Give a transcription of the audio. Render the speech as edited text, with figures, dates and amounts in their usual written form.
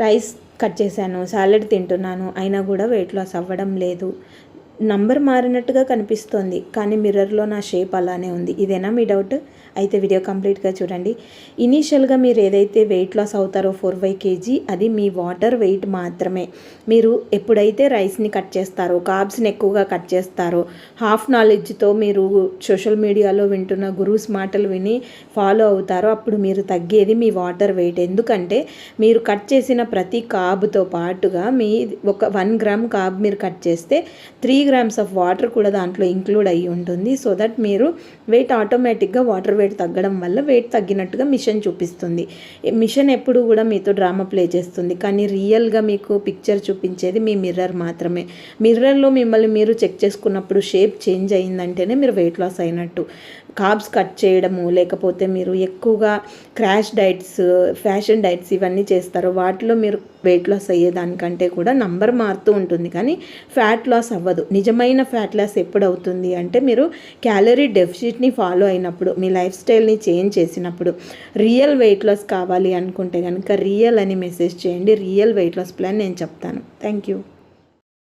Rice cut చేశాను, salad తింటున్నాను, అయినా కూడా వెయిట్ లాస్ అవ్వడం లేదు. నంబర్ మారినట్టుగా కనిపిస్తోంది, కానీ మిర్రర్లో నా షేప్ అలానే ఉంది. ఇదేనా మీ డౌట్? అయితే వీడియో కంప్లీట్గా చూడండి. ఇనీషియల్గా మీరు ఏదైతే వెయిట్ లాస్ అవుతారో 4-5 kg, అది మీ వాటర్ వెయిట్ మాత్రమే. మీరు ఎప్పుడైతే రైస్ని కట్ చేస్తారో, కార్బ్స్ని ఎక్కువగా కట్ చేస్తారో, హాఫ్ నాలెడ్జ్తో మీరు సోషల్ మీడియాలో వింటున్న గురూస్ మాటలు విని ఫాలో అవుతారో, అప్పుడు మీరు తగ్గేది మీ వాటర్ వెయిట్. ఎందుకంటే మీరు కట్ చేసిన ప్రతి కార్బ్తో పాటుగా మీ ఒక 1 గ్రామ్ కార్బ్ మీరు కట్ చేస్తే 3 grams ఆఫ్ వాటర్ కూడా దాంట్లో ఇంక్లూడ్ అయ్యి ఉంటుంది. సో దట్ మీరు వెయిట్ ఆటోమేటిక్గా వాటర్ వెయిట్ తగ్గడం వల్ల వెయిట్ తగ్గినట్టుగా మిషన్ చూపిస్తుంది. మిషన్ ఎప్పుడు కూడా మీతో డ్రామా ప్లే చేస్తుంది, కానీ రియల్గా మీకు పిక్చర్ చూపించేది మీ మిర్రర్ మాత్రమే. మిర్రర్లో మిమ్మల్ని మీరు చెక్ చేసుకున్నప్పుడు షేప్ చేంజ్ అయిందంటేనే మీరు వెయిట్ లాస్ అయినట్టు. కార్బ్స్ కట్ చేయడము, లేకపోతే మీరు ఎక్కువగా క్రాష్ డైట్స్, ఫ్యాషన్ డైట్స్ ఇవన్నీ చేస్తారు, వాటిలో మీరు వెయిట్ లాస్ అయ్యేదానికంటే కూడా నంబర్ మారుతూ ఉంటుంది, కానీ ఫ్యాట్ లాస్ అవ్వదు. నిజమైన ఫ్యాట్ లాస్ ఎప్పుడు అవుతుంది అంటే మీరు క్యాలరీ డెఫిసిట్ని ఫాలో అయినప్పుడు, మీ లైఫ్ స్టైల్ని చేంజ్ చేసినప్పుడు. రియల్ వెయిట్ లాస్ కావాలి అనుకుంటే కనుక రియల్ అని మెసేజ్ చేయండి. రియల్ వెయిట్ లాస్ ప్లాన్ నేను చెప్తాను. Thank you.